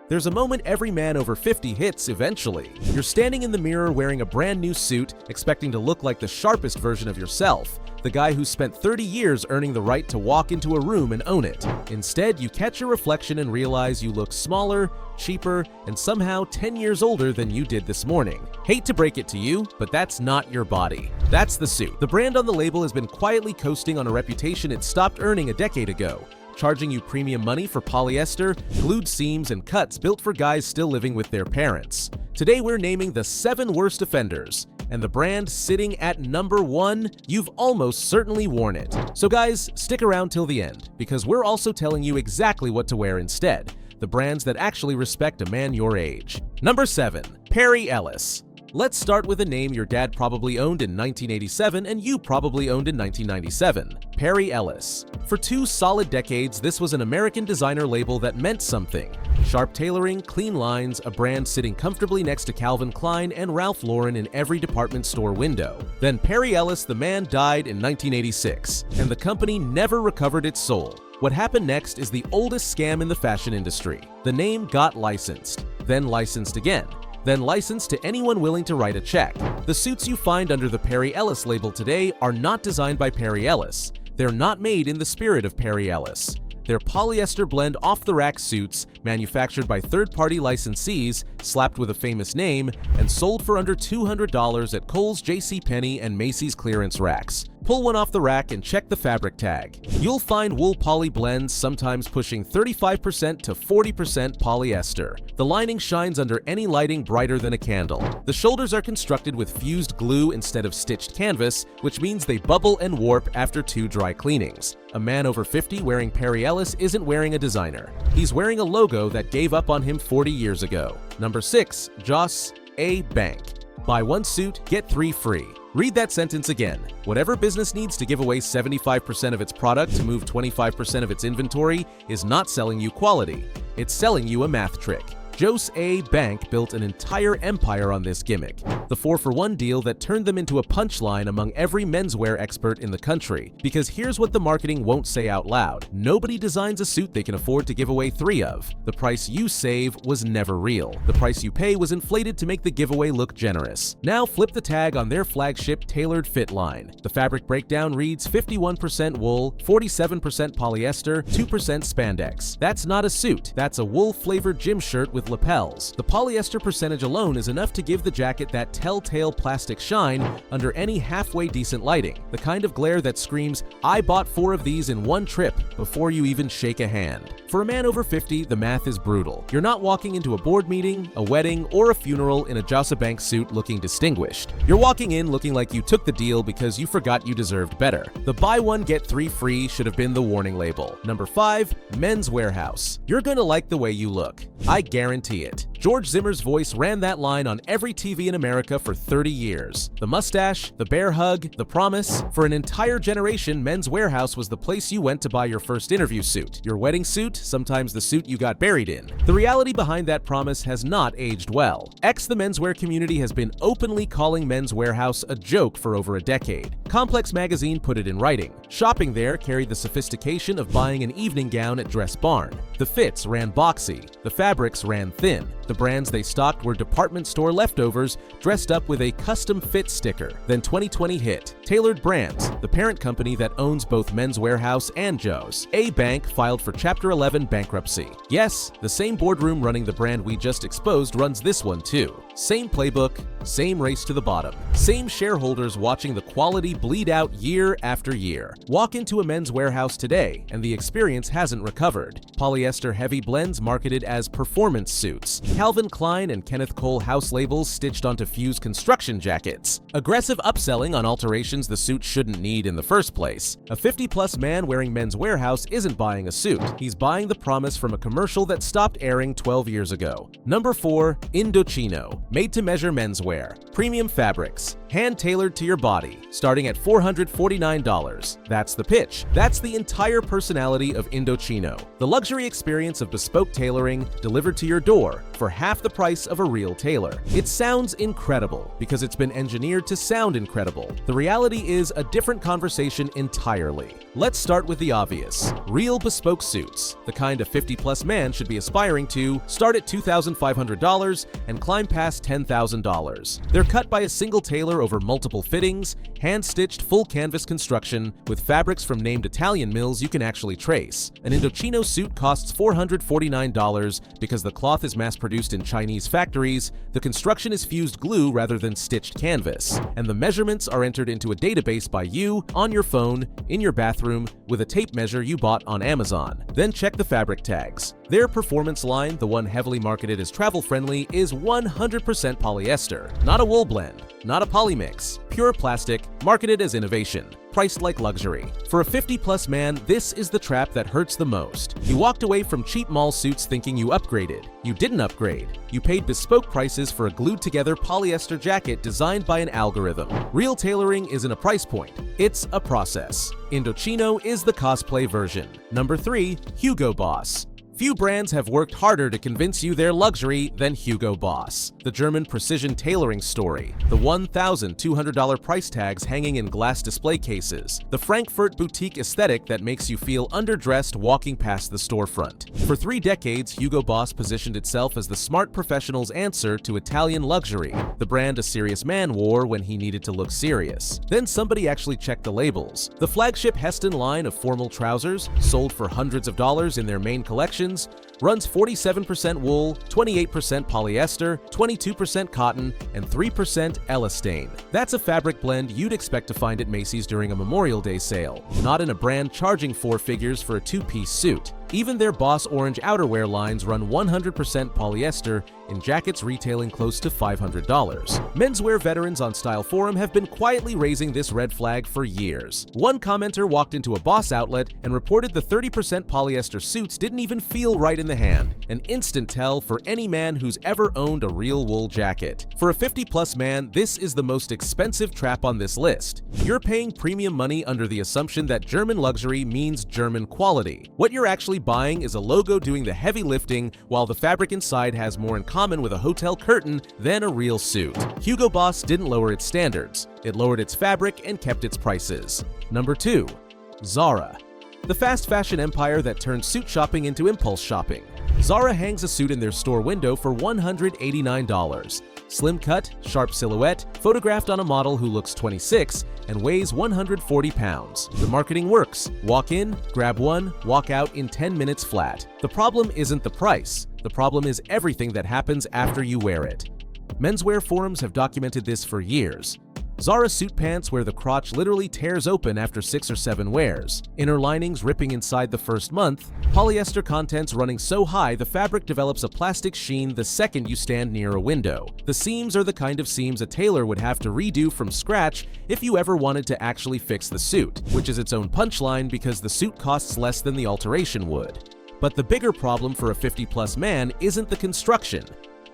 There's a moment every man over 50 hits eventually. You're standing in the mirror wearing a brand new suit, expecting to look like the sharpest version of yourself, the guy who spent 30 years earning the right to walk into a room and own it. Instead, you catch your reflection and realize you look smaller, cheaper, and somehow 10 years older than you did this morning. Hate to break it to you, but that's not your body. That's the suit. The brand on the label has been quietly coasting on a reputation it stopped earning a decade ago, charging you premium money for polyester, glued seams, and cuts built for guys still living with their parents. Today we're naming the 7 worst offenders, and the brand sitting at number 1, you've almost certainly worn it. So guys, stick around till the end, because we're also telling you exactly what to wear instead, the brands that actually respect a man your age. Number 7. Perry Ellis. Let's start with a name your dad probably owned in 1987 and you probably owned in 1997. Perry Ellis. For 2 solid decades, this was an American designer label that meant something. Sharp tailoring, clean lines, a brand sitting comfortably next to Calvin Klein and Ralph Lauren in every department store window. Then Perry Ellis, the man, died in 1986, and the company never recovered its soul. What happened next is the oldest scam in the fashion industry. The name got licensed, then licensed again, then licensed to anyone willing to write a check. The suits you find under the Perry Ellis label today are not designed by Perry Ellis. They're not made in the spirit of Perry Ellis. They're polyester blend off-the-rack suits manufactured by third-party licensees, slapped with a famous name, and sold for under $200 at Kohl's, JCPenney, and Macy's clearance racks. Pull one off the rack and check the fabric tag. You'll find wool poly blends sometimes pushing 35% to 40% polyester. The lining shines under any lighting brighter than a candle. The shoulders are constructed with fused glue instead of stitched canvas, which means they bubble and warp after 2 dry cleanings. A man over 50 wearing Perry Ellis isn't wearing a designer. He's wearing a logo that gave up on him 40 years ago. Number 6. Joss A. Bank. Buy 1 suit, get 3 free. Read that sentence again. Whatever business needs to give away 75% of its product to move 25% of its inventory is not selling you quality. It's selling you a math trick. Joss A. Bank built an entire empire on this gimmick, the 4-for-1 deal that turned them into a punchline among every menswear expert in the country. Because here's what the marketing won't say out loud: nobody designs a suit they can afford to give away 3 of. The price you save was never real. The price you pay was inflated to make the giveaway look generous. Now flip the tag on their flagship tailored fit line. The fabric breakdown reads 51% wool, 47% polyester, 2% spandex. That's not a suit. That's a wool-flavored gym shirt with lapels. The polyester percentage alone is enough to give the jacket that telltale plastic shine under any halfway decent lighting, the kind of glare that screams, "I bought 4 of these in one trip," before you even shake a hand. For a man over 50, the math is brutal. You're not walking into a board meeting, a wedding, or a funeral in a Joss A. Bank suit looking distinguished. You're walking in looking like you took the deal because you forgot you deserved better. The buy 1 get 3 free should have been the warning label. Number 5. Men's Wearhouse. You're gonna like the way you look. I guarantee it. George Zimmer's voice ran that line on every TV in America for 30 years. The mustache, the bear hug, the promise. For an entire generation, Men's Wearhouse was the place you went to buy your first interview suit, your wedding suit, sometimes the suit you got buried in. The reality behind that promise has not aged well. The menswear community has been openly calling Men's Wearhouse a joke for over a decade. Complex magazine put it in writing. Shopping there carried the sophistication of buying an evening gown at Dress Barn. The fits ran boxy. The fabrics ran thin. The brands they stocked were department store leftovers dressed up with a custom fit sticker. Then 2020 hit. Tailored Brands, the parent company that owns both Men's Wearhouse and Joss A. Bank, filed for Chapter 11 bankruptcy. Yes, the same boardroom running the brand we just exposed runs this one too. Same playbook, same race to the bottom. Same shareholders watching the quality bleed out year after year. Walk into a Men's Wearhouse today, and the experience hasn't recovered. Polyester-heavy blends marketed as performance suits. Calvin Klein and Kenneth Cole house labels stitched onto fused construction jackets. Aggressive upselling on alterations the suit shouldn't need in the first place. A 50-plus man wearing Men's Wearhouse isn't buying a suit. He's buying the promise from a commercial that stopped airing 12 years ago. Number 4. Indochino. Made to measure menswear. Premium fabrics. hand-tailored to your body, starting at $449. That's the pitch. That's the entire personality of Indochino. The luxury experience of bespoke tailoring delivered to your door for half the price of a real tailor. It sounds incredible because it's been engineered to sound incredible. The reality is a different conversation entirely. Let's start with the obvious. Real bespoke suits, the kind a 50-plus man should be aspiring to, start at $2,500 and climb past $10,000. They're cut by a single tailor over multiple fittings, hand-stitched full canvas construction with fabrics from named Italian mills you can actually trace. An Indochino suit costs $449 because the cloth is mass-produced in Chinese factories, the construction is fused glue rather than stitched canvas, and the measurements are entered into a database by you, on your phone, in your bathroom, with a tape measure you bought on Amazon. Then check the fabric tags. Their performance line, the one heavily marketed as travel-friendly, is 100% polyester. Not a wool blend, not a polymix, pure plastic, marketed as innovation, priced like luxury. For a 50-plus man, this is the trap that hurts the most. You walked away from cheap mall suits thinking you upgraded. You didn't upgrade. You paid bespoke prices for a glued-together polyester jacket designed by an algorithm. Real tailoring isn't a price point. It's a process. Indochino is the cosplay version. Number 3. Hugo Boss. Few brands have worked harder to convince you they're luxury than Hugo Boss. The German precision tailoring story, the $1,200 price tags hanging in glass display cases, the Frankfurt boutique aesthetic that makes you feel underdressed walking past the storefront. For 3 decades, Hugo Boss positioned itself as the smart professional's answer to Italian luxury, the brand a serious man wore when he needed to look serious. Then somebody actually checked the labels. The flagship Heston line of formal trousers, sold for hundreds of dollars in their main collection, runs 47% wool, 28% polyester, 22% cotton, and 3% elastane. That's a fabric blend you'd expect to find at Macy's during a Memorial Day sale, not in a brand charging 4 figures for a 2-piece suit. Even their Boss Orange outerwear lines run 100% polyester in jackets retailing close to $500. Menswear veterans on Style Forum have been quietly raising this red flag for years. One commenter walked into a Boss outlet and reported the 30% polyester suits didn't even feel right in the hand, an instant tell for any man who's ever owned a real wool jacket. For a 50-plus man, this is the most expensive trap on this list. You're paying premium money under the assumption that German luxury means German quality. What you're actually buying is a logo doing the heavy lifting, while the fabric inside has more in common with a hotel curtain than a real suit. Hugo Boss didn't lower its standards. It lowered its fabric and kept its prices. Number 2. Zara. The fast fashion empire that turned suit shopping into impulse shopping. Zara hangs a suit in their store window for $189. Slim cut, sharp silhouette, photographed on a model who looks 26 and weighs 140 pounds. The marketing works. Walk in, grab one, walk out in 10 minutes flat. The problem isn't the price. The problem is everything that happens after you wear it. Menswear forums have documented this for years. Zara suit pants where the crotch literally tears open after 6 or 7 wears, inner linings ripping inside the first month, polyester contents running so high the fabric develops a plastic sheen the second you stand near a window. The seams are the kind of seams a tailor would have to redo from scratch if you ever wanted to actually fix the suit, which is its own punchline because the suit costs less than the alteration would. But the bigger problem for a 50-plus man isn't the construction.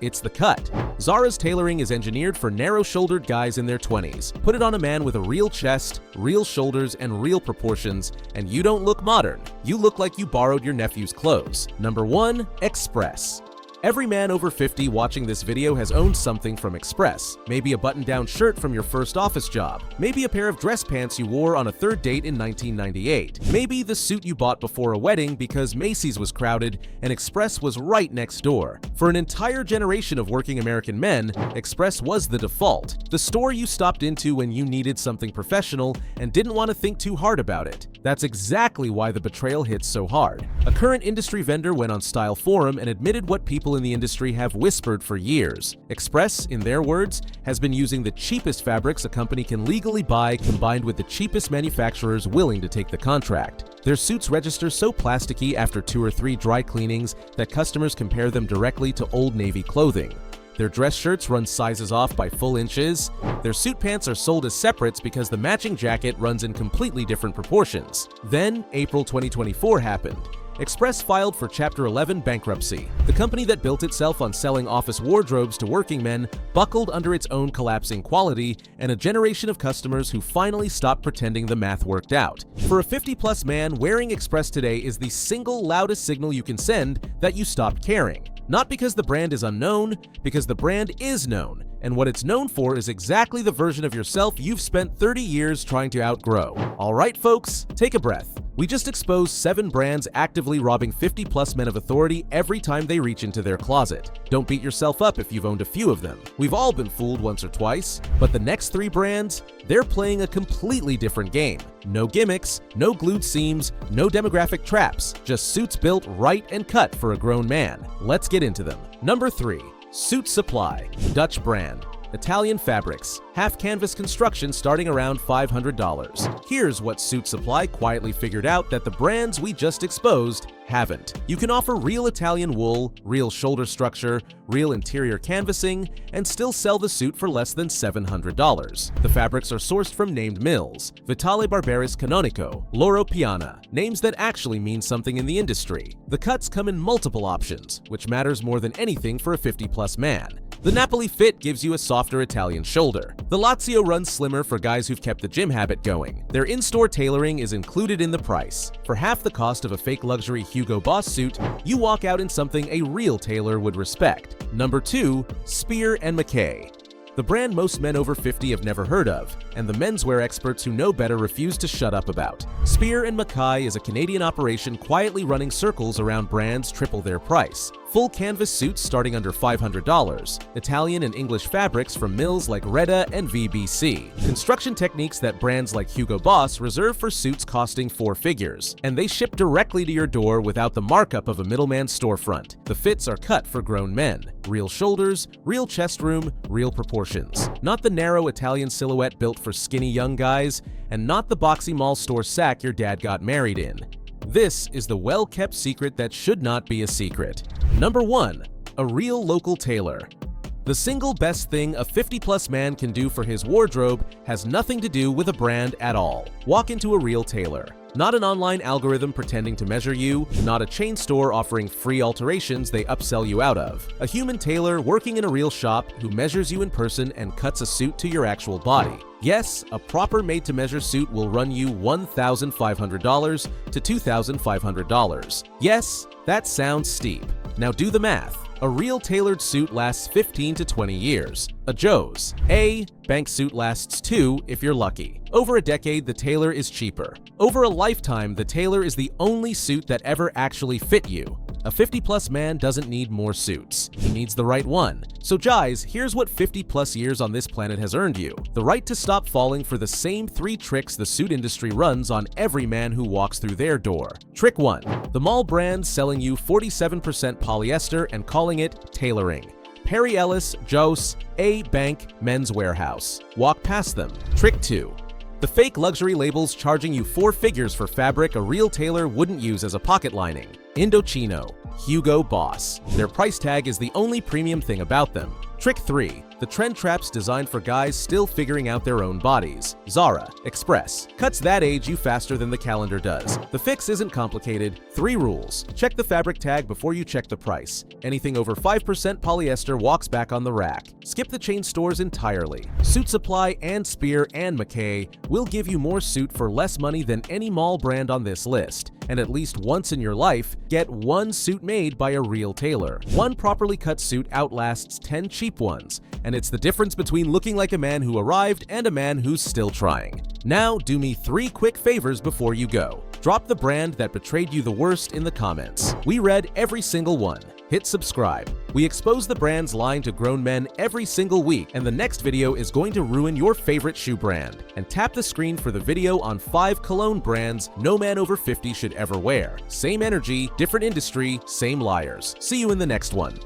It's the cut. Zara's tailoring is engineered for narrow-shouldered guys in their 20s. Put it on a man with a real chest, real shoulders, and real proportions, and you don't look modern. You look like you borrowed your nephew's clothes. Number 1. Express. Every man over 50 watching this video has owned something from Express. Maybe a button-down shirt from your first office job. Maybe a pair of dress pants you wore on a third date in 1998. Maybe the suit you bought before a wedding because Macy's was crowded and Express was right next door. For an entire generation of working American men, Express was the default. The store you stopped into when you needed something professional and didn't want to think too hard about it. That's exactly why the betrayal hits so hard. A current industry vendor went on Style Forum and admitted what people in the industry have whispered for years. Express, in their words, has been using the cheapest fabrics a company can legally buy combined with the cheapest manufacturers willing to take the contract. Their suits register so plasticky after 2 or 3 dry cleanings that customers compare them directly to Old Navy clothing. Their dress shirts run sizes off by full inches. Their suit pants are sold as separates because the matching jacket runs in completely different proportions. Then, April 2024 happened. Express filed for Chapter 11 bankruptcy. The company that built itself on selling office wardrobes to working men buckled under its own collapsing quality and a generation of customers who finally stopped pretending the math worked out. For a 50-plus man, wearing Express today is the single loudest signal you can send that you stopped caring. Not because the brand is unknown, because the brand is known, and what it's known for is exactly the version of yourself you've spent 30 years trying to outgrow. Alright folks, take a breath. We just exposed 7 brands actively robbing 50-plus men of authority every time they reach into their closet. Don't beat yourself up if you've owned a few of them. We've all been fooled once or twice, but the next 3 brands, they're playing a completely different game. No gimmicks, no glued seams, no demographic traps, just suits built right and cut for a grown man. Let's get into them. Number 3. Suit Supply, Dutch brand. Italian fabrics, half canvas construction starting around $500. Here's what Suit Supply quietly figured out that the brands we just exposed haven't. You can offer real Italian wool, real shoulder structure, real interior canvassing, and still sell the suit for less than $700. The fabrics are sourced from named mills: Vitale Barberis Canonico, Loro Piana, names that actually mean something in the industry. The cuts come in multiple options, which matters more than anything for a 50-plus man. The Napoli fit gives you a softer Italian shoulder. The Lazio runs slimmer for guys who've kept the gym habit going. Their in-store tailoring is included in the price. For half the cost of a fake luxury Hugo Boss suit, you walk out in something a real tailor would respect. Number 2. Spear and Mackay. The brand most men over 50 have never heard of, and the menswear experts who know better refuse to shut up about. Spear and Mackay is a Canadian operation quietly running circles around brands triple their price. Full canvas suits starting under $500, Italian and English fabrics from mills like Reda and VBC, construction techniques that brands like Hugo Boss reserve for suits costing 4 figures, and they ship directly to your door without the markup of a middleman storefront. The fits are cut for grown men. Real shoulders, real chest room, real proportions. Not the narrow Italian silhouette built for skinny young guys, and not the boxy mall store sack your dad got married in. This is the well-kept secret that should not be a secret. Number 1. A real local tailor. The single best thing a 50-plus man can do for his wardrobe has nothing to do with a brand at all. Walk into a real tailor. Not an online algorithm pretending to measure you, not a chain store offering free alterations they upsell you out of. A human tailor working in a real shop who measures you in person and cuts a suit to your actual body. Yes, a proper made-to-measure suit will run you $1,500 to $2,500. Yes, that sounds steep. Now do the math. A real tailored suit lasts 15 to 20 years. A Joe's. A bank suit lasts 2 if you're lucky. Over a decade, the tailor is cheaper. Over a lifetime, the tailor is the only suit that ever actually fit you. A 50-plus man doesn't need more suits. He needs the right one. So guys, here's what 50-plus years on this planet has earned you. The right to stop falling for the same 3 tricks the suit industry runs on every man who walks through their door. Trick 1. The mall brand selling you 47% polyester and calling it tailoring. Perry Ellis, Joe's, A Bank, Men's Wearhouse. Walk past them. Trick 2. The fake luxury labels charging you 4 figures for fabric a real tailor wouldn't use as a pocket lining. Indochino, Hugo Boss. Their price tag is the only premium thing about them. Trick 3. The trend traps designed for guys still figuring out their own bodies. Zara, Express. Cuts that age you faster than the calendar does. The fix isn't complicated. 3 rules. Check the fabric tag before you check the price. Anything over 5% polyester walks back on the rack. Skip the chain stores entirely. Suit Supply and Spear and Mackay will give you more suit for less money than any mall brand on this list. And at least once in your life, get 1 suit made by a real tailor. 1 properly cut suit outlasts 10 cheap ones, and it's the difference between looking like a man who arrived and a man who's still trying. Now, do me 3 quick favors before you go. Drop the brand that betrayed you the worst in the comments. We read every single one. Hit subscribe. We expose the brands lying to grown men every single week, and the next video is going to ruin your favorite shoe brand. And tap the screen for the video on 5 cologne brands no man over 50 should ever wear. Same energy, different industry, same liars. See you in the next one.